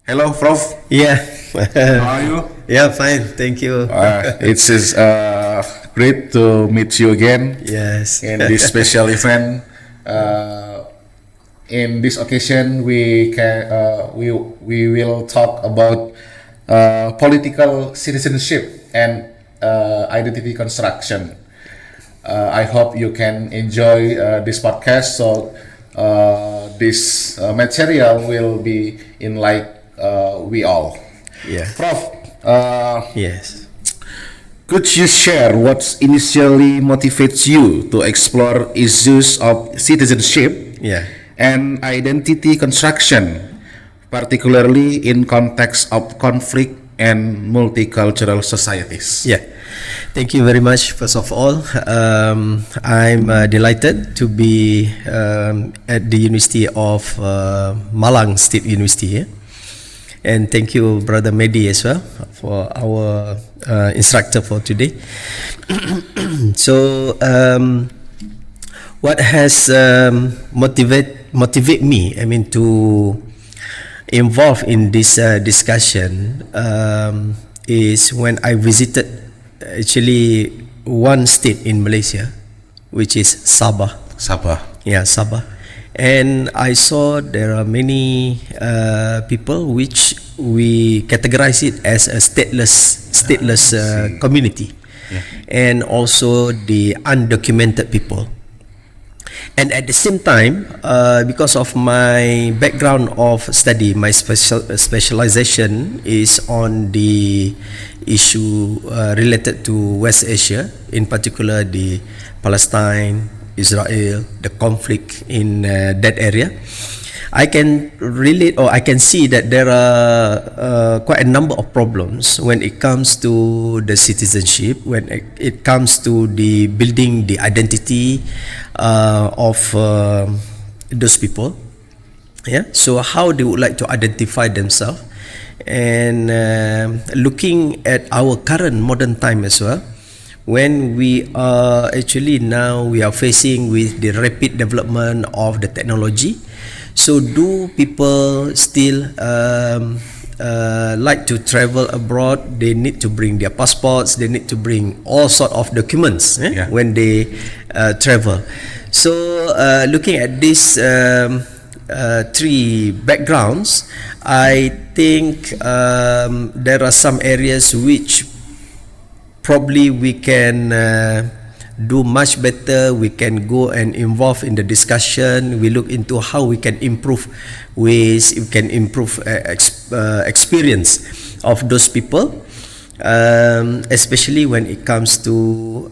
Hello, Prof. Yeah. How are you? Yeah, fine. Thank you. It is great to meet you again Yes. in this special event. In this occasion, we will talk about political citizenship and identity construction. I hope you can enjoy this podcast. So this material will be in like we all. Yeah. Prof, Yes. could you share what initially motivates you to explore issues of citizenship Yeah. and identity construction, particularly in context of conflict and multicultural societies? Yeah. Thank you very much. First of all, I'm delighted to be at the University of Malang State University here. And thank you, Brother Mehdi, as well, for our instructor for today. So, what has motivate me? I mean, to involve in this discussion is when I visited actually one state in Malaysia, which is Sabah. Sabah. Yeah, Sabah. And I saw there are many people which we categorize it as a stateless community, and also the undocumented people. And at the same time, because of my background of study, my specialization is on the issue related to West Asia, in particular the Palestine, Israel, the conflict in that area. I can relate, or I can see that there are quite a number of problems when it comes to the citizenship, when it comes to the building the identity of those people. Yeah. So how they would like to identify themselves, and looking at our current modern time as well, when we are actually now we are facing with the rapid development of the technology. So do people still like to travel abroad? They need to bring their passports, they need to bring all sort of documents when they travel. So looking at these three backgrounds, I think there are some areas which probably we can do much better. We can go and involve in the discussion. We look into how we can improve ways, we can improve experience of those people, especially when it comes to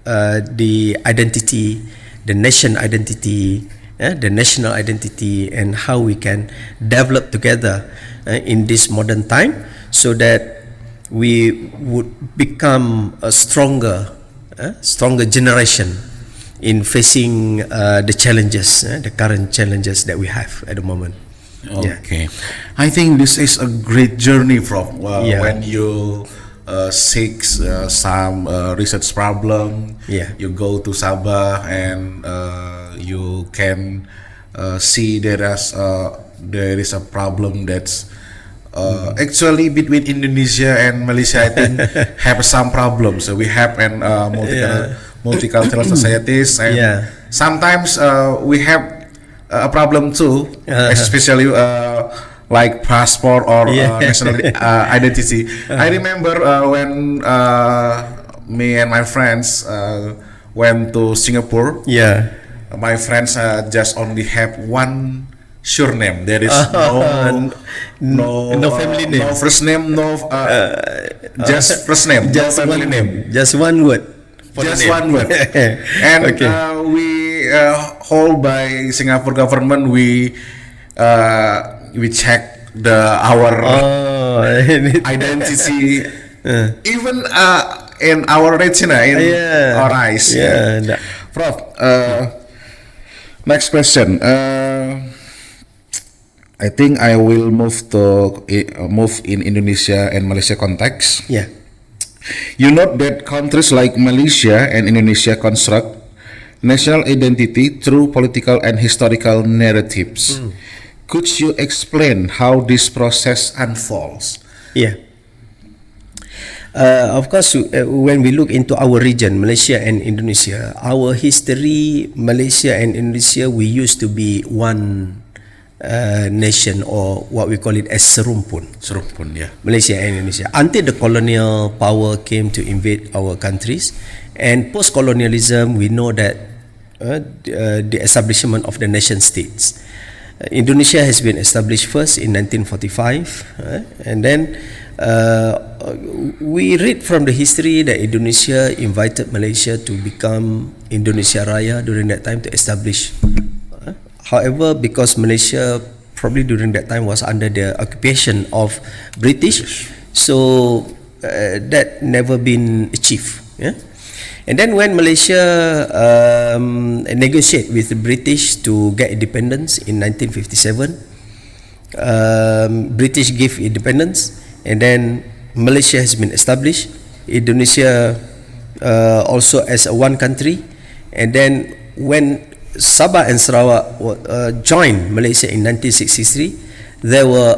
the identity, the national identity, and how we can develop together in this modern time, so that we would become a stronger generation in facing the challenges, the current challenges that we have at the moment. Okay. I think this is a great journey from when you seek some research problem. You go to Sabah and you can see there is a problem that's actually between Indonesia and Malaysia. I think have some problems. So we have multicultural societies, and sometimes we have a problem too, especially like passport or national identity. I remember when me and my friends went to Singapore. My friends just only have one surname. There is no family name, no first name, just first name, just no family name, just one word, one word. And we hold by Singapore government. We check our identity, even in our retina, in our eyes. Prof, next question. I think I will move in Indonesia and Malaysia context. You note that countries like Malaysia and Indonesia construct national identity through political and historical narratives. could you explain how this process unfolds? Yeah. Of course, when we look into our region, Malaysia and Indonesia, our history, Malaysia and Indonesia, we used to be one nation, or what we call it as serumpun. Serumpun, yeah. Malaysia and Indonesia. Until the colonial power came to invade our countries, and post-colonialism, we know that the establishment of the nation states. Indonesia has been established first in 1945, and then we read from the history that Indonesia invited Malaysia to become Indonesia Raya during that time to establish. However, because Malaysia probably during that time was under the occupation of British, so that never been achieved. Yeah? And then when Malaysia negotiated with the British to get independence in 1957, British gave independence, and then Malaysia has been established, Indonesia also as a one country, and then when Sabah and Sarawak joined Malaysia in 1963, there were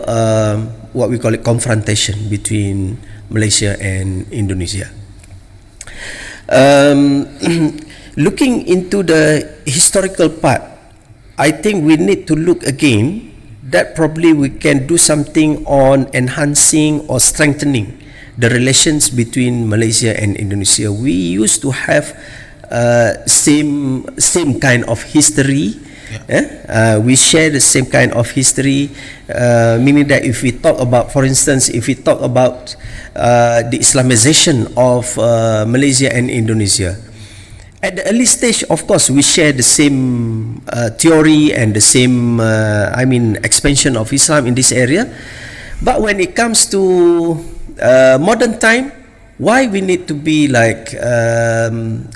what we call it confrontation between Malaysia and Indonesia. Looking into the historical part, I think we need to look again that probably we can do something on enhancing or strengthening the relations between Malaysia and Indonesia. We used to have same kind of history. We share the same kind of history, meaning that if we talk about, for instance, if we talk about the Islamization of Malaysia and Indonesia, at the early stage, of course, we share the same theory and the same, expansion of Islam in this area. But when it comes to modern time, why we need to be like,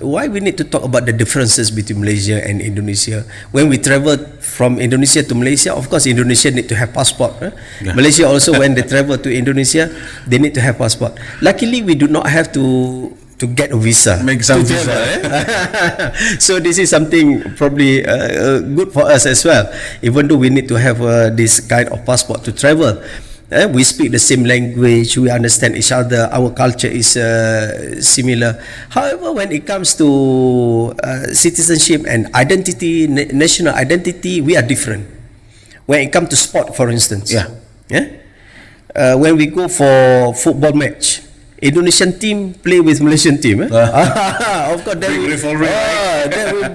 why we need to talk about the differences between Malaysia and Indonesia? When we travel from Indonesia to Malaysia, of course, Indonesia need to have passport. Yeah. Malaysia also, when they travel to Indonesia, they need to have passport. Luckily, we do not have to get a visa. Make some visa. So this is something probably good for us as well. Even though we need to have this kind of passport to travel. We speak the same language, we understand each other, our culture is similar. However, when it comes to citizenship and identity, national identity, we are different. When it comes to sport, for instance, when we go for football match, Indonesian team play with Malaysian team. Of course, there will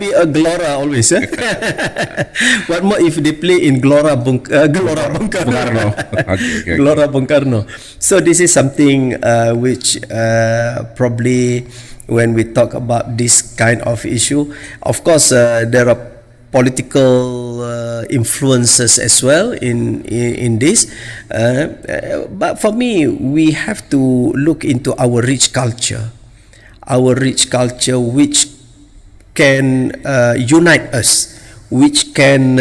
be a Gelora always. What more if they play in Gelora Bung Karno? Gelora Bung Karno. So this is something which probably when we talk about this kind of issue, of course there are political influences as well in this, but for me, we have to look into our rich culture which can unite us, which can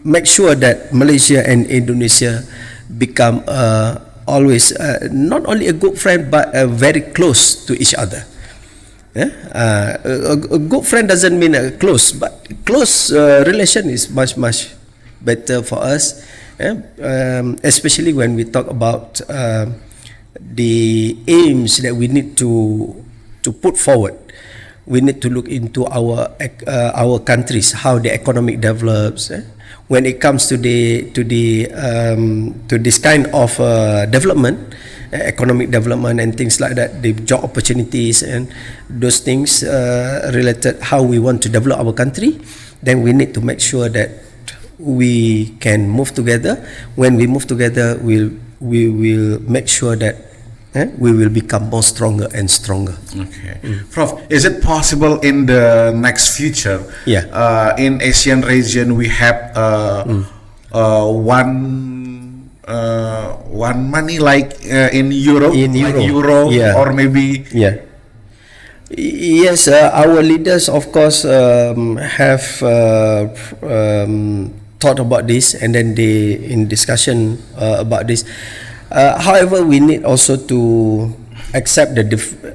make sure that Malaysia and Indonesia become always not only a good friend but very close to each other. A good friend doesn't mean a close, but close relation is much better for us, especially when we talk about the aims that we need to put forward. We need to look into our countries, how the economic develops. When it comes to this kind of development, economic development and things like that, the job opportunities and those things related how we want to develop our country, then we need to make sure that we can move together. When we move together, we will make sure that we will become more stronger and stronger. Okay. Prof, is it possible in the next future, in Asian region we have one money like in Europe, or maybe yes, our leaders of course have thought about this, and then they in discussion about this. However, we need also to accept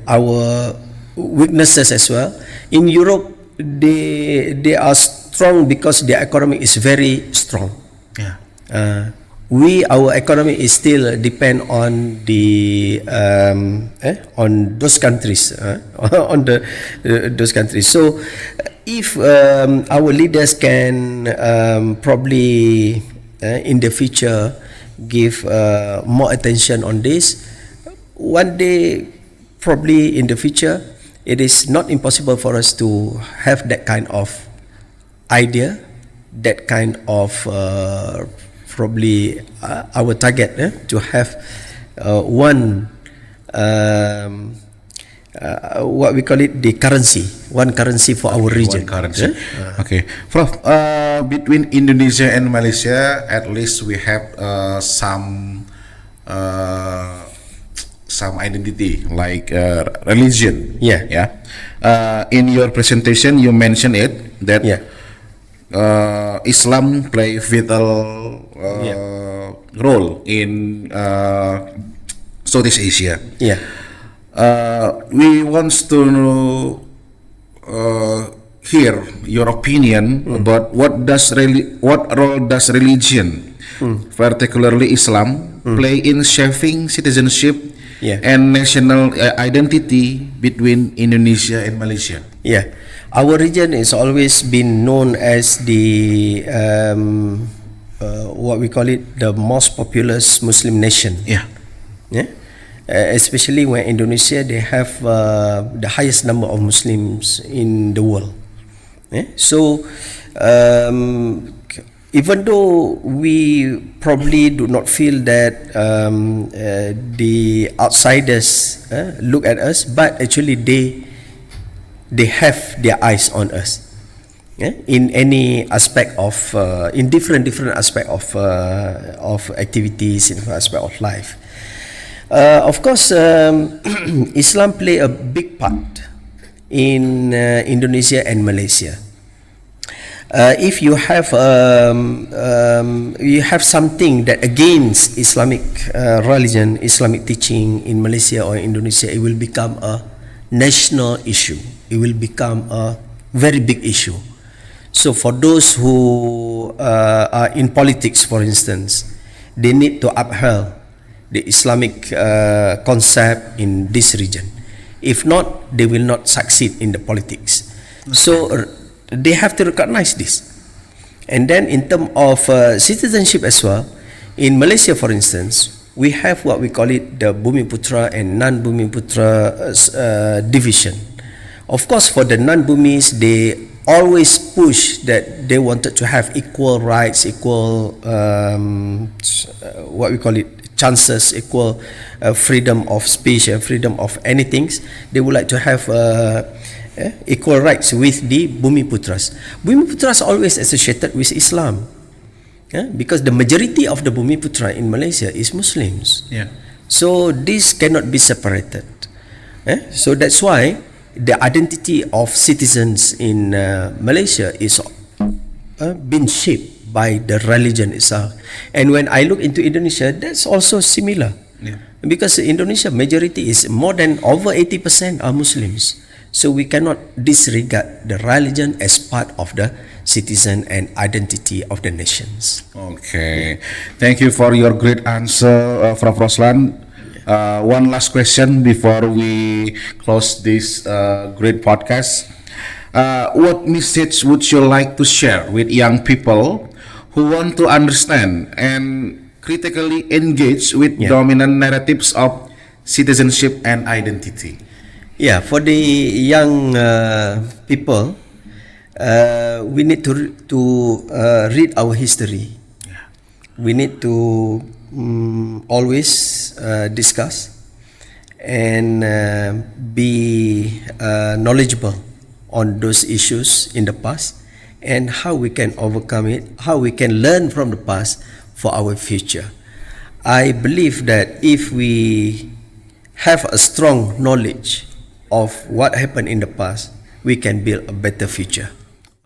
our weaknesses as well. In Europe, they are strong because their economy is very strong. Yeah. Our economy is still depend on the on those countries, those countries. So, if our leaders can probably in the future give more attention on this, one day, probably in the future, it is not impossible for us to have that kind of idea, that kind of probably our target to have one what we call it, the currency, one currency for our region. One currency. Okay, Prof. Between Indonesia and Malaysia, at least we have some identity, like religion. Yeah. In your presentation, you mentioned it that. Islam play vital role in Southeast Asia. Yeah. We want to hear your opinion about what role does religion, particularly Islam, play in shaping citizenship and national identity between Indonesia and Malaysia. Yeah. Our region has always been known as the what we call it, the most populous Muslim nation. Yeah. Especially when Indonesia, they have the highest number of Muslims in the world. So even though we probably do not feel that the outsiders look at us, but actually they have their eyes on us, in any aspect of in different aspect of activities, in different aspect of life. Of course, Islam play a big part in Indonesia and Malaysia. If you have something that against Islamic religion, Islamic teaching in Malaysia or Indonesia, it will become a national issue. It will become a very big issue. So for those who are in politics, for instance, they need to uphold the Islamic concept in this region. If not, they will not succeed in the politics. Okay. So they have to recognize this. And then in terms of citizenship as well, in Malaysia, for instance, we have what we call it the Bumiputra and non-Bumiputra division. Of course, for the non-Bumis, they always push that they wanted to have equal rights, equal what we call it, chances, equal freedom of speech and freedom of anything. They would like to have equal rights with the Bumiputras. Bumiputras are always associated with Islam. Because the majority of the Bumiputra in Malaysia is Muslims. So this cannot be separated. So that's why the identity of citizens in Malaysia is been shaped by the religion itself. And when I look into Indonesia, that's also similar. Because Indonesia majority is more than over 80% are Muslims. So we cannot disregard the religion as part of the citizen and identity of the nations. Okay, thank you for your great answer, Prof. Roslan. One last question before we close this great podcast. What message would you like to share with young people who want to understand and critically engage with dominant narratives of citizenship and identity? Yeah, for the young people, we need to read our history. We need to always discuss and be knowledgeable on those issues in the past and how we can overcome it, how we can learn from the past for our future. I believe that if we have a strong knowledge of what happened in the past, we can build a better future.